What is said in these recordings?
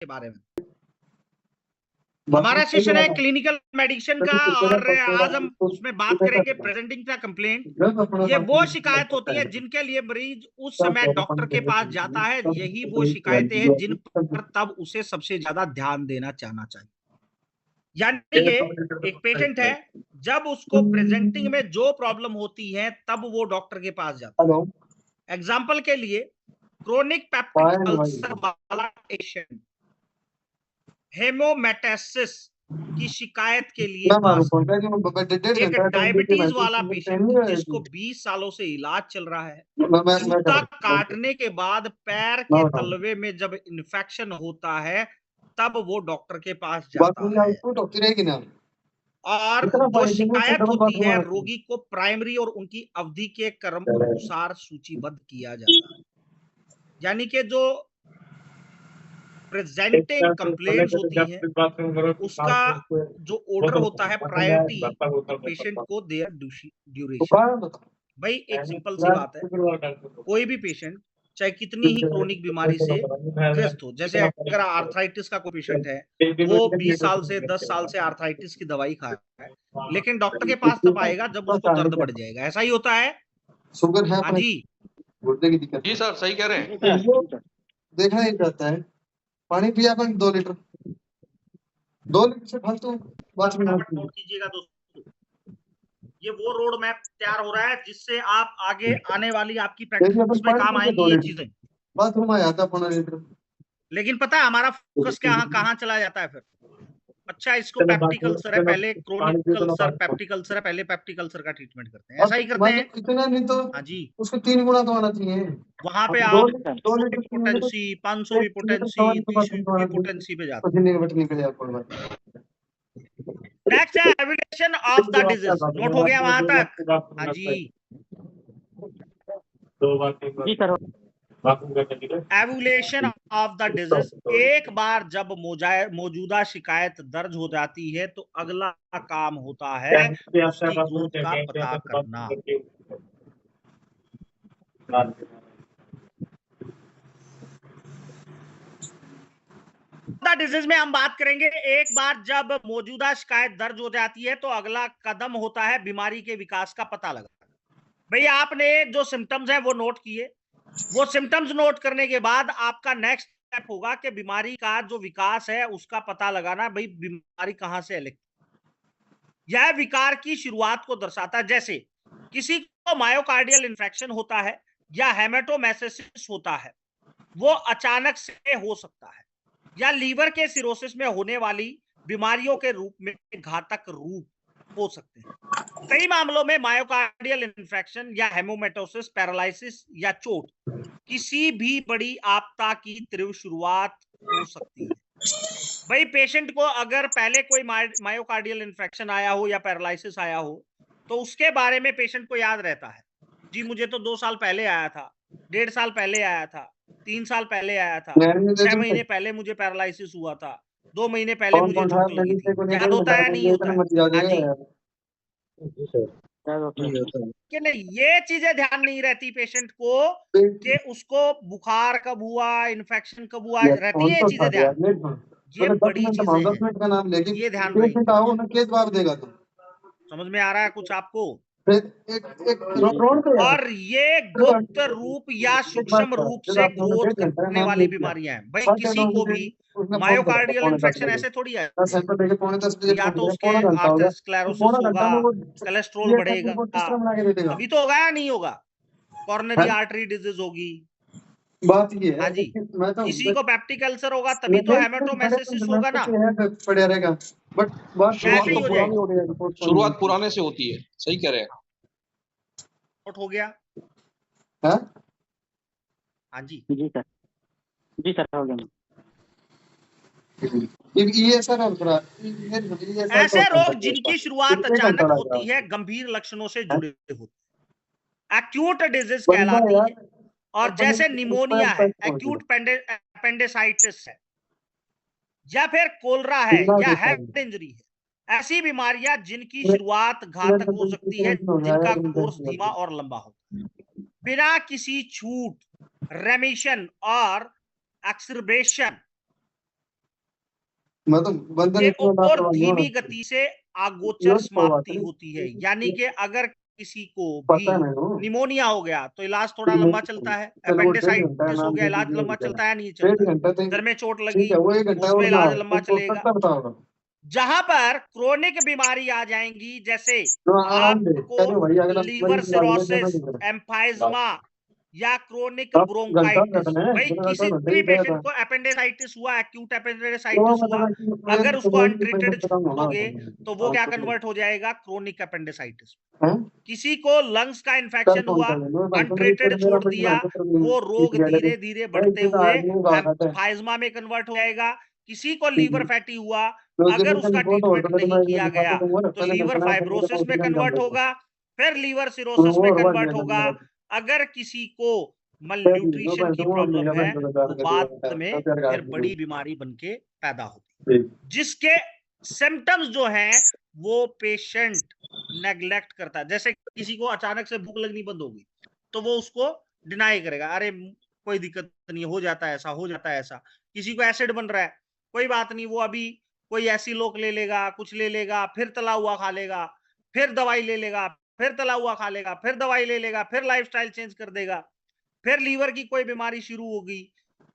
के बारे में। हमारा सेशन है क्लिनिकल मेडिसिन का और आज हम उसमें बात करेंगे प्रेजेंटिंग का कंप्लेंट। ये वो शिकायत होती है जिनके लिए मरीज उस समय डॉक्टर के पास जाता है, यही वो शिकायतें हैं जिन पर तब उसे सबसे ज्यादा ध्यान देना चाहना चाहिए। यानी कि एक पेशेंट है, जब उसको प्रेजेंटिंग में जो प्रॉब्लम होती है तब वो डॉक्टर के पास जाता है। एग्जाम्पल के लिए क्रोनिक पेप्टिक अल्सर वाला पेशेंट, हेमोमेटासिस की शिकायत के लिए एक डायबिटीज वाला पेशेंट जिसको 20 सालों से इलाज चल रहा है, जूता काटने के बाद पैर के तलवे में जब इन्फेक्शन होता है तब वो डॉक्टर के पास जाता है। और जो शिकायत होती है रोगी को प्राइमरी और उनकी अवधि के क्रम अनुसार सूचीबद्ध किया जाता है। यानी कि जो प्रेजेंटिंग कंप्लेंट्स होती हैं उसका जो ऑर्डर होता है प्रायोरिटी पेशेंट को देयर ड्यूरेशन। भाई एक सिंपल सी बात है, कोई भी पेशेंट चाहे कितनी ही क्रोनिक बीमारी से ग्रस्त हो, जैसे अगर आर्थराइटिस का कोई पेशेंट है, वो 20 साल से 10 साल से आर्थराइटिस की दवाई खा रहा है, लेकिन डॉक्टर के पास तब आएगा जब उसको दर्द बढ़ जाएगा। ऐसा ही होता है। शुगर है हाँ जी, गुर्दे की दिक्कत। जी सर, सही कह रहे हैं। देखा ही जाता है। पानी पिया अपन 2 लीटर, 2 लीटर से फालतू बात में नोट कीजिएगा दोस्तों, ये वो रोड मैप तैयार हो रहा है जिससे आप आगे आने वाली आपकी प्रैक्टिस में काम आएंगी ये चीजें। बाथरूम आ जाता 15 लीटर। लेकिन पता है हमारा फोकस कहाँ चला जाता है फिर। अच्छा, इसको पेप्टिक अल्सर है, पहले क्रोनिक अल्सर, पेप्टिक अल्सर है, पहले पेप्टिक अल्सर का ट्रीटमेंट करते हैं। ऐसा ही करते हैं। इतना नहीं तो हाँ जी, उसको 3 गुना तो आना चाहिए। वहां पे आप 2 पोटेंसी, 500 पोटेंसी, 30 पोटेंसी पे जाते हैं। नेक्स्ट है एविडेशन ऑफ द डिजीज। नोट हो गया वहां तक? हाँ जी, एवुलेशन ऑफ द डिजीज। एक बार जब मौजूदा शिकायत दर्ज हो जाती है तो अगला काम होता है उसकी ग्रोथ का पता करना। डिजीज में हम बात करेंगे, एक बार जब मौजूदा शिकायत दर्ज हो जाती है तो अगला कदम होता है बीमारी के विकास का पता लगाना। भाई आपने जो सिम्टम्स है वो नोट किए, वो सिम्टम्स नोट करने के बाद आपका नेक्स्ट स्टेप होगा कि बीमारी का जो विकास है उसका पता लगाना। भाई बीमारी कहां से है, यह विकार की शुरुआत को दर्शाता है। जैसे किसी को मायोकार्डियल इन्फेक्शन होता है या हेमेटोमेसेसिस होता है, वो अचानक से हो सकता है, या लीवर के सिरोसिस में होने वाली बीमारियों के रूप में घातक रूप हो सकते हैं। कई मामलों में मायोकार्डियल इन्फेक्शन या हेमोमेटोसिस, पैरालिसिस या चोट किसी भी बड़ी आपदा की तीव्र शुरुआत हो सकती है। भाई पेशेंट को अगर पहले कोई मायोकार्डियल इन्फेक्शन आया हो या पैरालिसिस आया हो तो उसके बारे में पेशेंट को याद रहता है, जी मुझे तो 2 साल पहले आया था, 1.5 साल पहले आया था, 3 साल पहले आया था, 6 महीने पहले मुझे पैरालिसिस हुआ था, 2 महीने पहले मुझे चोट लगी थी। याद होता है नहीं होता है? हाँ जी, कि नहीं, ये चीजें ध्यान नहीं रहती पेशेंट को कि उसको बुखार कब हुआ, इन्फेक्शन कब हुआ, रहती है ये चीजें ध्यान। ये बड़ी चीजें हैं, ये ध्यान रहेगी। समझ में आ रहा है कुछ आपको? और ये गुप्त रूप या सूक्ष्म रूप से ग्रोथ करने वाली बीमारियां हैं। भाई किसी को भी मायोकार्डियल इन्फेक्शन ऐसे थोड़ी है, या तो उसके आर्थरोस्क्लेरोसिस होगा, कोलेस्ट्रॉल बढ़ेगा, अभी तो होगा या नहीं होगा, कॉर्नरी आर्टरी डिजीज होगी। बात ये है, हाँ जी, किसी को पेप्टिक अल्सर होगा तभी तो हेमेटोमेसेसिस होगा ना, पड़े रहेगा। बट बात ऐसे ही हो जाएगी। शुरुआत पुराने से होती है, सही कह रहे हैं। नोट हो गया? हाँ जी सर, जी सर हो गया। ये सर ऐसे रोग जिनकी शुरुआत अचानक होती है, गंभीर लक्षणों से जुड़े होते हैं, एक्यूट डिजीज कहलाती है। और जैसे निमोनिया है, एक्यूट अपेंडिसाइटिस है, या फिर कोलरा है, या हेड इंजरी है, ऐसी बीमारियां जिनकी शुरुआत घातक हो सकती है, जिनका कोर्स धीमा और लंबा होता है, बिना किसी छूट, रेमिशन और एक्सरबेशन मैं तो बंदर एक और धीमी गति से आगोचर समाप्ति होती है, यानी कि अगर किसी को भी पता है निमोनिया हो गया तो इलाज थोड़ा लंबा चलता है, अपेंडिसाइटिस हो गया इलाज लंबा चलता है, नहीं चलता, सर में चोट लगी ठीक है, वो 1 घंटा उसमें और इलाज जाओ, लंबा तो चलेगा। सकता बताओ जहां पर क्रोनिक बीमारी आ जाएंगी, जैसे तो आराम दे आपको चलो भाई, अगला लीवर मरीज सिरोसिस, एम्फाइजमा या क्रोनिक 10 घंटा ब्रोंकाइटिस, बैठना है, भाई बिना किसी घंटा भी ही गया पेशेंट था। को अपेंडिसाइटिस हुआ, एक्यूट तो अपेंडिसाइटिस हुआ, अगर उसको अनट्रीटेड छोड़ोगे तो वो क्या तो कन्वर्ट हो जाएगा क्रोनिक अपेंडिसाइटिस। हैं किसी को लंग्स का कर इन्फेक्शन कौन हुआ, सा है? मैं तो मेरी अनट्रीटेड पेट मेरा छोड़ पेट दिया, वो रोग धीरे धीरे बढ़ते हुए एम्फाइजमा में कन्वर्ट हो जाएगा। किसी को लीवर फैटी हुआ, अगर उसका ट्रीटमेंट नहीं किया गया तो लीवर फाइब्रोसिस में कन्वर्ट होगा, फिर लीवर सिरोसिस में कन्वर्ट होगा। अगर किसी को मलन्यूट्रिशन की प्रॉब्लम है तो बाद में फिर बड़ी बीमारी बनके पैदा होती है, जिसके सिम्टम्स जो है वो पेशेंट नेग्लेक्ट करता है। जैसे किसी को अचानक से भूख लगनी बंद होगी तो वो उसको डिनाई करेगा, अरे कोई दिक्कत नहीं, हो जाता है ऐसा, हो जाता है ऐसा। किसी को एसिड बन रहा है, कोई बात नहीं, वो अभी कोई ऐसी लोक ले लेगा, कुछ ले लेगा, फिर तला हुआ खा लेगा, फिर दवाई ले लेगा, फिर तला हुआ खा लेगा, फिर दवाई ले लेगा, फिर लाइफस्टाइल चेंज कर देगा, फिर लीवर की कोई बीमारी शुरू होगी,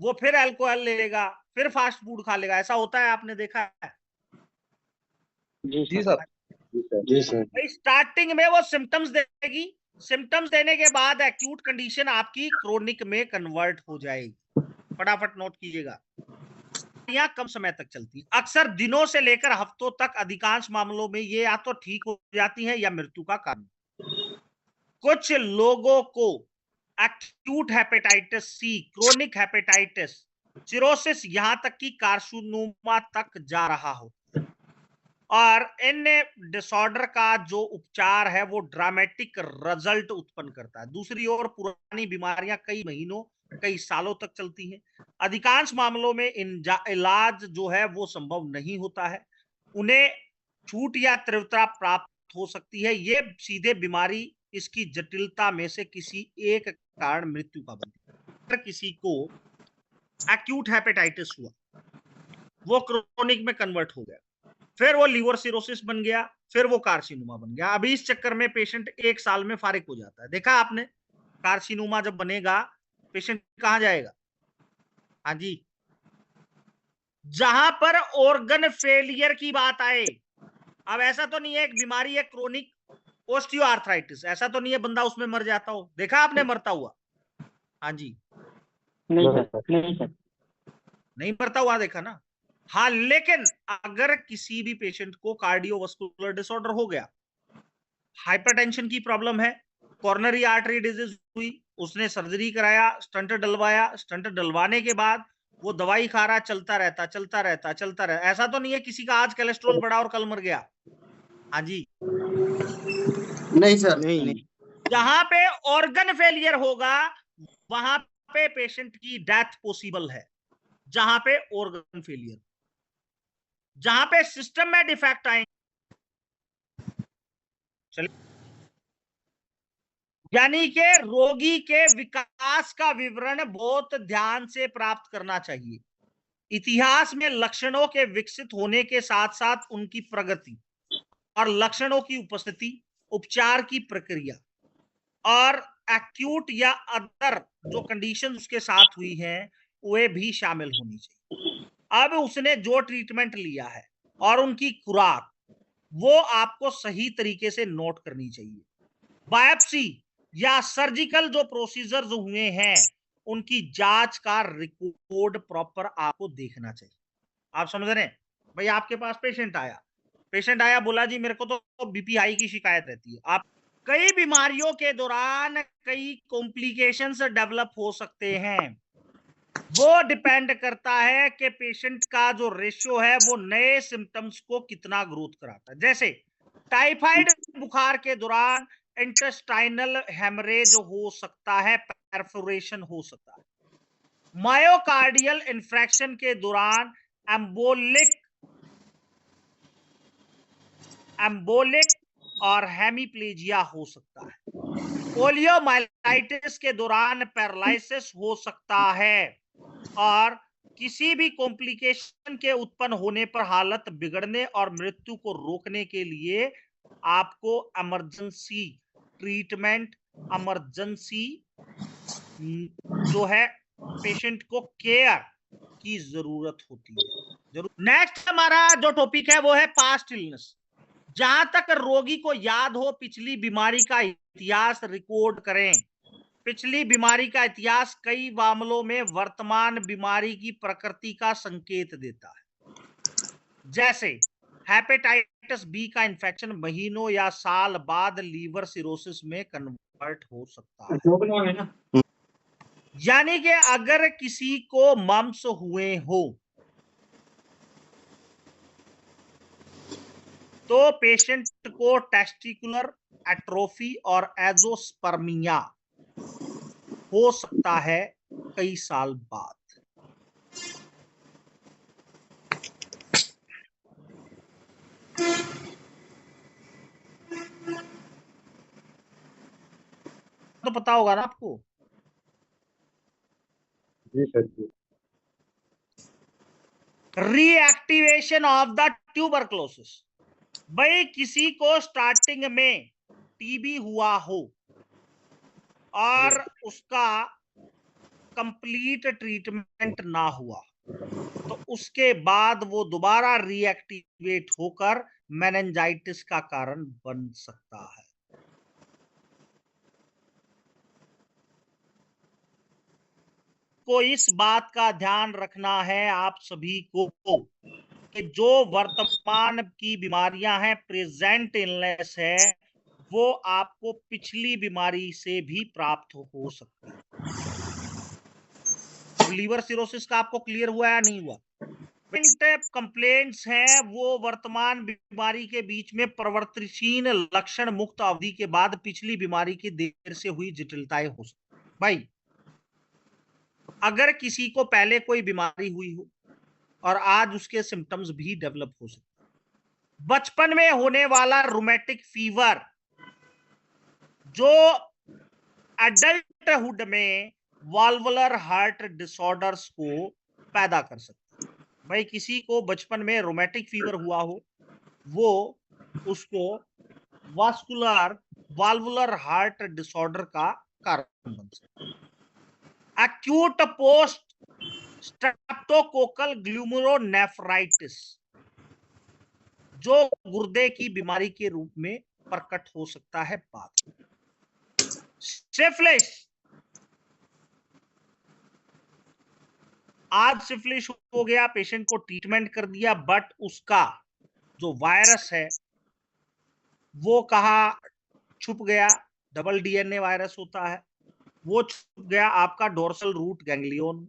वो फिर अल्कोहल ले लेगा, फिर फास्ट फूड खा लेगा। ऐसा होता है, आपने देखा है? जी सर। जी सर। भाई स्टार्टिंग में वो सिम्टम्स देगी, सिम्टम्स देने के बाद एक्यूट कंडीशन आपकी क्रोनिक में कन्वर्ट हो जाएगी। फटाफट नोट कीजिएगा। या कम समय तक चलती है, अक्सर दिनों से लेकर हफ्तों तक। अधिकांश मामलों में ये या तो ठीक हो जाती है या मृत्यु का कारण। कुछ लोगों को acute hepatitis C, chronic hepatitis, cirrhosis, यहां तक कि कार्सिनोमा तक जा रहा हो, और इन डिसऑर्डर का जो उपचार है वो ड्रामेटिक रिजल्ट उत्पन्न करता है। दूसरी ओर पुरानी बीमारियां कई महीनों, कई सालों तक चलती हैं। अधिकांश मामलों में इलाज जो है वो संभव नहीं होता है, उन्हें छूट या तीव्रता प्राप्त हो सकती है। ये सीधे बीमारी इसकी जटिलता में से किसी एक कारण मृत्यु का बनती है। अगर किसी को एक्यूट हेपेटाइटिस हुआ, वो क्रोनिक में कन्वर्ट हो गया, फिर वो लीवर सिरोसिस बन गया, फिर वो कार्सिनोमा बन गया। अभी इस चक्कर में पेशेंट 1 साल में फारिग हो जाता है। देखा आपने, कार्सिनोमा जब बनेगा पेशेंट कहां जाएगा? हाँ जी, जहां पर ऑर्गन फेलियर की बात आए। अब ऐसा तो नहीं है एक बीमारी है क्रोनिक ओस्टियोआर्थराइटिस, ऐसा तो नहीं है बंदा उसमें मर जाता हो, देखा आपने मरता हुआ? हाँ जी, नहीं सर, नहीं सर। नहीं मरता हुआ देखा ना। हाँ, लेकिन अगर किसी भी पेशेंट को कार्डियोवास्कुलर डिसऑर्डर हो गया, हाइपरटेंशन की प्रॉब्लम है, कॉर्नरी आर्टरी डिजीज हुई, उसने सर्जरी कराया, स्टंट डलवाया, स्टंट डलवाने के बाद वो दवाई खा रहा, चलता रहता चलता रहता चलता रहता। ऐसा तो नहीं है किसी का आज कोलेस्ट्रॉल बढ़ा और कल मर गया। हाँ जी, नहीं सर, नहीं। जहां पे ऑर्गन फेलियर होगा वहां पे पेशेंट की डेथ पॉसिबल है। जहां पे ऑर्गन फेलियर, जहां पे सिस्टम में डिफेक्ट आए, यानी कि रोगी के विकास का विवरण बहुत ध्यान से प्राप्त करना चाहिए। इतिहास में लक्षणों के विकसित होने के साथ साथ उनकी प्रगति और लक्षणों की उपस्थिति, उपचार की प्रक्रिया और एक्यूट या अदर जो कंडीशन उसके साथ हुई हैं वे भी शामिल होनी चाहिए। अब उसने जो ट्रीटमेंट लिया है और उनकी खुराक, वो आपको सही तरीके से नोट करनी चाहिए। बायोप्सी या सर्जिकल जो प्रोसीजर्स हुए हैं उनकी जांच का रिकॉर्ड प्रॉपर आपको देखना चाहिए। आप समझ रहे हैं? भाई आपके पास पेशेंट आया बोला जी मेरे को तो बीपी हाई की शिकायत रहती है। आप कई बीमारियों के दौरान कई कॉम्प्लिकेशंस डेवलप हो सकते हैं। वो डिपेंड करता है कि पेशेंट का जो रेशियो है वो नए सिम्टम्स को कितना ग्रोथ कराता है। जैसे टाइफाइड बुखार के दौरान इंटेस्टाइनल हेमरेज हो सकता है, परफोरेशन हो सकता है। मायोकार्डियल इन्फ्रेक्शन के दौरान एम्बोलिक और हेमीप्लेजिया हो सकता है। पोलियोमाइलाइटिस के दौरान पैरालिसिस हो सकता है और किसी भी कॉम्प्लिकेशन के उत्पन्न होने पर हालत बिगड़ने और मृत्यु को रोकने के लिए आपको इमरजेंसी ट्रीटमेंट, इमरजेंसी जो है पेशेंट को केयर की जरूरत होती है। जरूर। नेक्स्ट हमारा जो टॉपिक है वो है पास्ट इलनेस। जहां तक रोगी को याद हो, पिछली बीमारी का इतिहास रिकॉर्ड करें। पिछली बीमारी का इतिहास कई मामलों में वर्तमान बीमारी की प्रकृति का संकेत देता है। जैसे हेपेटाइटिस बी का इन्फेक्शन महीनों या साल बाद लीवर सिरोसिस में कन्वर्ट हो सकता है। यानी कि अगर किसी को मम्स हुए हो तो पेशेंट को टेस्टिकुलर एट्रोफी और एजोस्पर्मिया हो सकता है कई साल बाद। तो पता होगा ना आपको। जी सर जी। Reactivation of the tuberculosis. भाई किसी को स्टार्टिंग में टीबी हुआ हो और उसका कंप्लीट ट्रीटमेंट ना हुआ तो उसके बाद वो दोबारा रीएक्टिवेट होकर मेनिंजाइटिस का कारण बन सकता है। को इस बात का ध्यान रखना है आप सभी को कि जो वर्तमान की बीमारियां हैं, प्रेजेंट इलनेस है, वो आपको पिछली बीमारी से भी प्राप्त हो सकती है। अब लीवर सिरोसिस का आपको क्लियर हुआ या नहीं हुआ? कंप्लेंट्स हैं वो वर्तमान बीमारी के बीच में प्रवर्तनशील लक्षण मुक्त अवधि के बाद पिछली बीमारी की देर से हुई जटिलताएं हो सकती। भाई अगर किसी को पहले कोई बीमारी हुई हो और आज उसके सिम्टम्स भी डेवलप हो सकते, बचपन में होने वाला रूमेटिक फीवर जो एडल्टहुड में वाल्वुलर हार्ट डिसऑर्डर्स को पैदा कर सकता है। भाई किसी को बचपन में रूमेटिक फीवर हुआ हो वो उसको वाल्वुलर हार्ट डिसऑर्डर का कारण बन सकता है। एक्यूट पोस्ट स्ट्रेप्टोकोकल ग्लूमेरोनेफ्राइटिस जो गुर्दे की बीमारी के रूप में प्रकट हो सकता है बाद में। सिफिलिस, आज सिफिलिस हो गया, पेशेंट को ट्रीटमेंट कर दिया, बट उसका जो वायरस है वो कहाँ छुप गया? डबल डीएनए वायरस होता है, वो छुप गया आपका डोर्सल रूट गैंग्लियन।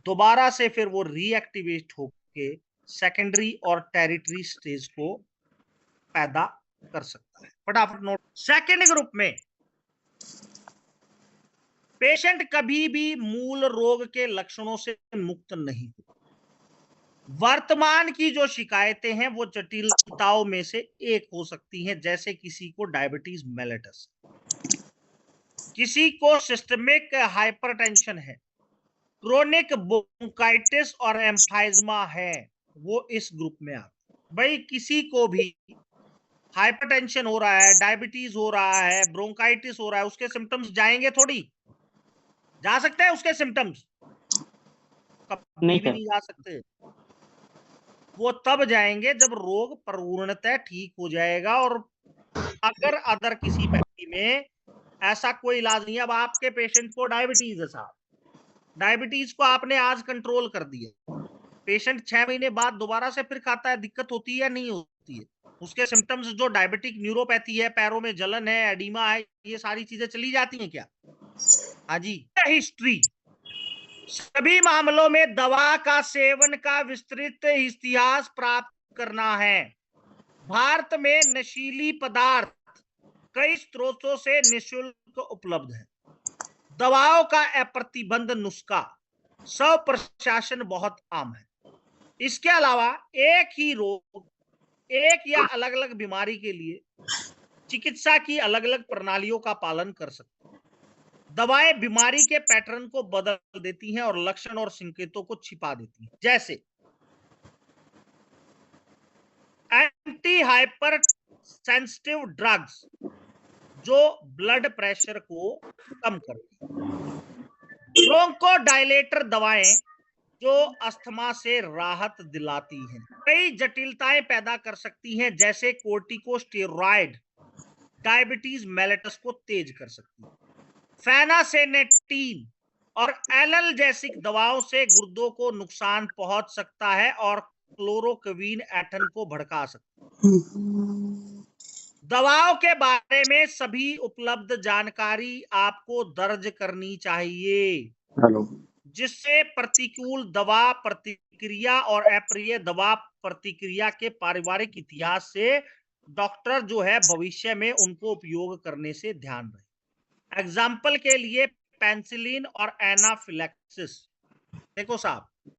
दोबारा से फिर वो रीएक्टिवेट होके सेकेंडरी और टेरिटरी स्टेज को पैदा कर सकता है। फटाफट नोट। सेकेंड ग्रुप में पेशेंट कभी भी मूल रोग के लक्षणों से मुक्त नहीं होता। वर्तमान की जो शिकायतें हैं वो जटिलताओं में से एक हो सकती हैं, जैसे किसी को डायबिटीज मेलिटस, किसी को सिस्टमिक हाइपरटेंशन है, क्रोनिक ब्रोंकाइटिस और एम्फाइजमा है, वो इस ग्रुप में आता है। भाई किसी को भी हाइपरटेंशन हो रहा है, डायबिटीज हो रहा है, ब्रोंकाइटिस हो रहा है, उसके सिम्टम्स जाएंगे थोड़ी? जा सकते हैं उसके सिम्टम्स? कभी नहीं भी सर। नहीं जा सकते। वो तब जाएंगे जब रोग पूर्णतः ठीक हो जाएगा और अगर अदर किसी व्यक्ति में ऐसा कोई इलाज नहीं है। अब आपके पेशेंट को डायबिटीज है साहब, डायबिटीज को आपने आज कंट्रोल कर दिया, पेशेंट 6 महीने बाद दोबारा से फिर खाता है, दिक्कत होती है या नहीं होती है? उसके सिम्टम्स जो डायबिटिक न्यूरोपैथी है, पैरों में जलन है, एडिमा है, ये सारी चीजें चली जाती हैं क्या? हाँ जी। हिस्ट्री, सभी मामलों में दवा का सेवन का विस्तृत इतिहास प्राप्त करना है। भारत में नशीली पदार्थ कई स्रोतों से निःशुल्क उपलब्ध है। दवाओं का अप्रतिबंध नुस्खा स्व प्रशासन बहुत आम है। इसके अलावा एक ही रोग, एक या अलग अलग बीमारी के लिए चिकित्सा की अलग अलग प्रणालियों का पालन कर सकते हैं। दवाएं बीमारी के पैटर्न को बदल देती हैं और लक्षण और संकेतों को छिपा देती हैं। जैसे एंटी हाइपर सेंसिटिव ड्रग्स जो ब्लड प्रेशर को कम करती हैं। ब्रोंकोडायलेटर दवाएं जो अस्थमा से राहत दिलाती हैं, कई जटिलताएं पैदा कर सकती हैं, जैसे कोर्टिकोस्टेरॉइड डायबिटीज मेलेटस को तेज कर सकती है। फेनासेनेटीन और एनाल्जेसिक दवाओं से गुर्दों को नुकसान पहुंच सकता है और क्लोरोक्विन ऐठन को भड़का सकता है। दवाओं के बारे में सभी उपलब्ध जानकारी आपको दर्ज करनी चाहिए, जिससे प्रतिकूल दवा प्रतिक्रिया और अप्रिय दवा प्रतिक्रिया के पारिवारिक इतिहास से डॉक्टर जो है भविष्य में उनको उपयोग करने से ध्यान रहे। एग्जाम्पल के लिए पेनिसिलिन और एनाफिलैक्सिस। देखो साहब,